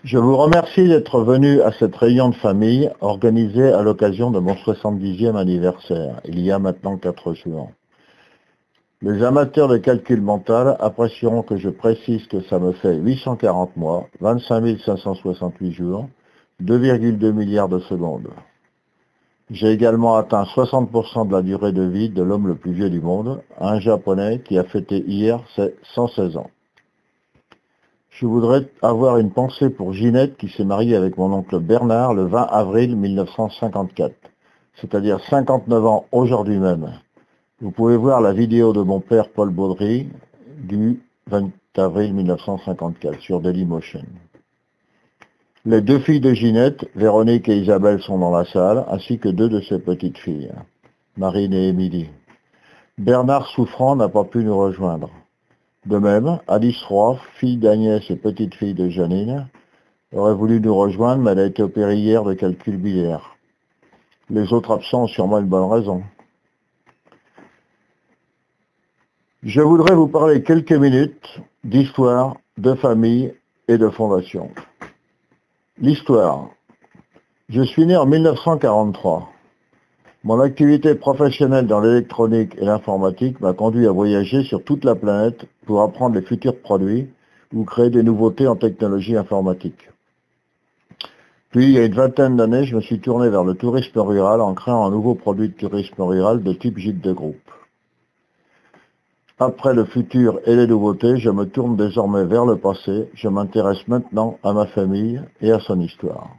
Je vous remercie d'être venu à cette réunion de famille organisée à l'occasion de mon 70e anniversaire, il y a maintenant 4 jours. Les amateurs de calcul mental apprécieront que je précise que ça me fait 840 mois, 25 568 jours, 2,2 milliards de secondes. J'ai également atteint 60% de la durée de vie de l'homme le plus vieux du monde, un japonais qui a fêté hier ses 116 ans. Je voudrais avoir une pensée pour Ginette qui s'est mariée avec mon oncle Bernard le 20 avril 1954, c'est-à-dire 59 ans aujourd'hui même. Vous pouvez voir la vidéo de mon père Paul Baudry du 20 avril 1954 sur Dailymotion. Les 2 filles de Ginette, Véronique et Isabelle, sont dans la salle, ainsi que 2 de ses petites filles, Marine et Émilie. Bernard souffrant n'a pas pu nous rejoindre. De même, Alice Roy, fille d'Agnès et petite fille de Janine, aurait voulu nous rejoindre, mais elle a été opérée hier de calcul biliaire. Les autres absents ont sûrement une bonne raison. Je voudrais vous parler quelques minutes d'histoire, de famille et de fondation. L'histoire. Je suis né en 1943. Mon activité professionnelle dans l'électronique et l'informatique m'a conduit à voyager sur toute la planète pour apprendre les futurs produits ou créer des nouveautés en technologie informatique. Puis, il y a une vingtaine d'années, je me suis tourné vers le tourisme rural en créant un nouveau produit de tourisme rural de type gîte de groupe. Après le futur et les nouveautés, je me tourne désormais vers le passé. Je m'intéresse maintenant à ma famille et à son histoire.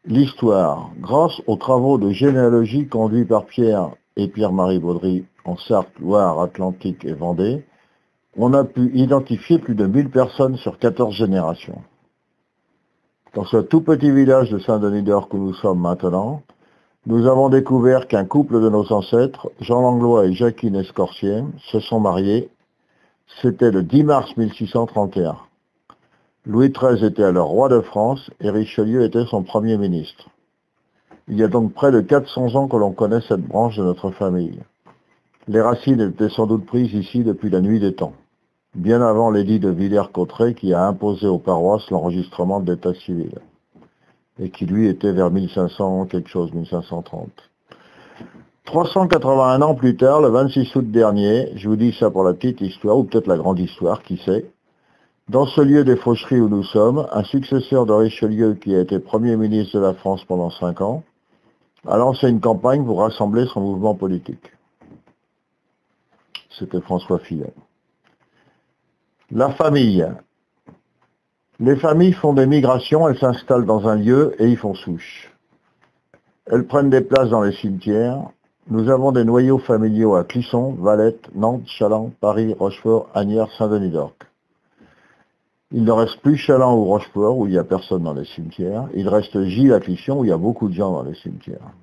L'histoire. Grâce aux travaux de généalogie conduits par Pierre et Pierre-Marie Baudry en Sarthe, Loire, Atlantique et Vendée, on a pu identifier plus de 1000 personnes sur 14 générations. Dans ce tout petit village de Saint-Denis-d'Orc où nous sommes maintenant, nous avons découvert qu'un couple de nos ancêtres, Jean Langlois et Jacqueline Escorcier, se sont mariés. C'était le 10 mars 1631. Louis XIII était alors roi de France et Richelieu était son premier ministre. Il y a donc près de 400 ans que l'on connaît cette branche de notre famille. Les racines étaient sans doute prises ici depuis la nuit des temps, bien avant l'édit de Villers-Cotterêts qui a imposé aux paroisses l'enregistrement de l'état civil, et qui lui était vers 1500 quelque chose, 1530. 381 ans plus tard, le 26 août dernier, je vous dis ça pour la petite histoire, ou peut-être la grande histoire, qui sait, dans ce lieu des faucheries où nous sommes, un successeur de Richelieu qui a été Premier ministre de la France pendant 5 ans, a lancé une campagne pour rassembler son mouvement politique. C'était François Fillon. La famille. Les familles font des migrations, elles s'installent dans un lieu et y font souche. Elles prennent des places dans les cimetières. Nous avons des noyaux familiaux à Clisson, Valette, Nantes, Challans, Paris, Rochefort, Asnières, Saint-Denis-d'Orc. Il ne reste plus Challans ou Rochefort où il n'y a personne dans les cimetières. Il reste Gilles à Clisson où il y a beaucoup de gens dans les cimetières.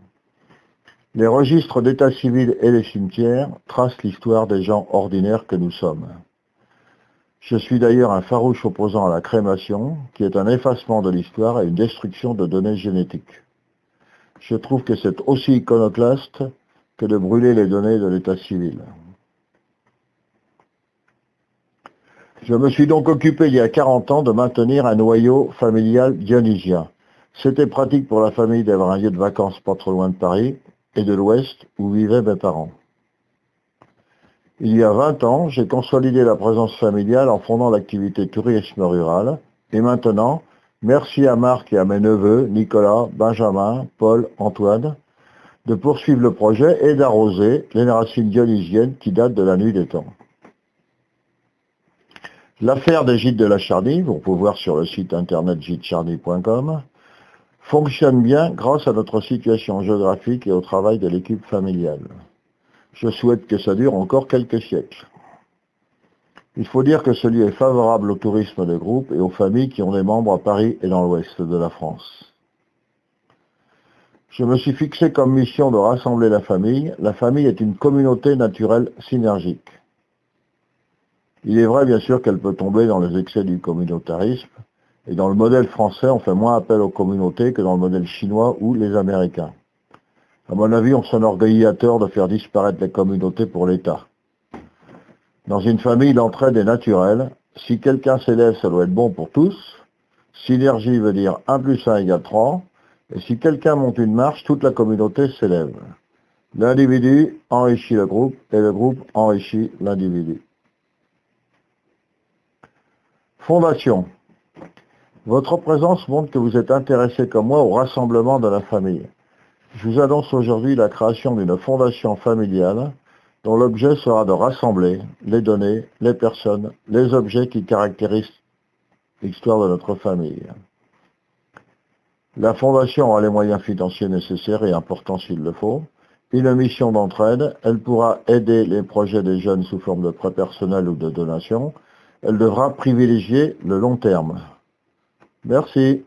Les registres d'état civil et les cimetières tracent l'histoire des gens ordinaires que nous sommes. Je suis d'ailleurs un farouche opposant à la crémation, qui est un effacement de l'histoire et une destruction de données génétiques. Je trouve que c'est aussi iconoclaste que de brûler les données de l'état civil. Je me suis donc occupé il y a 40 ans de maintenir un noyau familial dionysien. C'était pratique pour la famille d'avoir un lieu de vacances pas trop loin de Paris et de l'Ouest où vivaient mes parents. Il y a 20 ans, j'ai consolidé la présence familiale en fondant l'activité tourisme rural. Et maintenant, merci à Marc et à mes neveux, Nicolas, Benjamin, Paul, Antoine, de poursuivre le projet et d'arroser les racines dionysiennes qui datent de la nuit des temps. L'affaire des gîtes de la Charnie, vous pouvez voir sur le site internet gitecharny.com, fonctionne bien grâce à notre situation géographique et au travail de l'équipe familiale. Je souhaite que ça dure encore quelques siècles. Il faut dire que ce lieu est favorable au tourisme de groupe et aux familles qui ont des membres à Paris et dans l'ouest de la France. Je me suis fixé comme mission de rassembler la famille. La famille est une communauté naturelle synergique. Il est vrai bien sûr qu'elle peut tomber dans les excès du communautarisme, et dans le modèle français, on fait moins appel aux communautés que dans le modèle chinois ou les Américains. À mon avis, on s'enorgueillit à tort de faire disparaître les communautés pour l'État. Dans une famille, l'entraide est naturelle, Si quelqu'un s'élève, ça doit être bon pour tous. Synergie veut dire 1 plus 1 égale 3. Et si quelqu'un monte une marche, toute la communauté s'élève. L'individu enrichit le groupe et le groupe enrichit l'individu. Fondation. Votre présence montre que vous êtes intéressé comme moi au rassemblement de la famille. Je vous annonce aujourd'hui la création d'une fondation familiale dont l'objet sera de rassembler les données, les personnes, les objets qui caractérisent l'histoire de notre famille. La fondation aura les moyens financiers nécessaires et importants s'il le faut. Une mission d'entraide, elle pourra aider les projets des jeunes sous forme de prêts personnels ou de donations. Elle devra privilégier le long terme. Merci.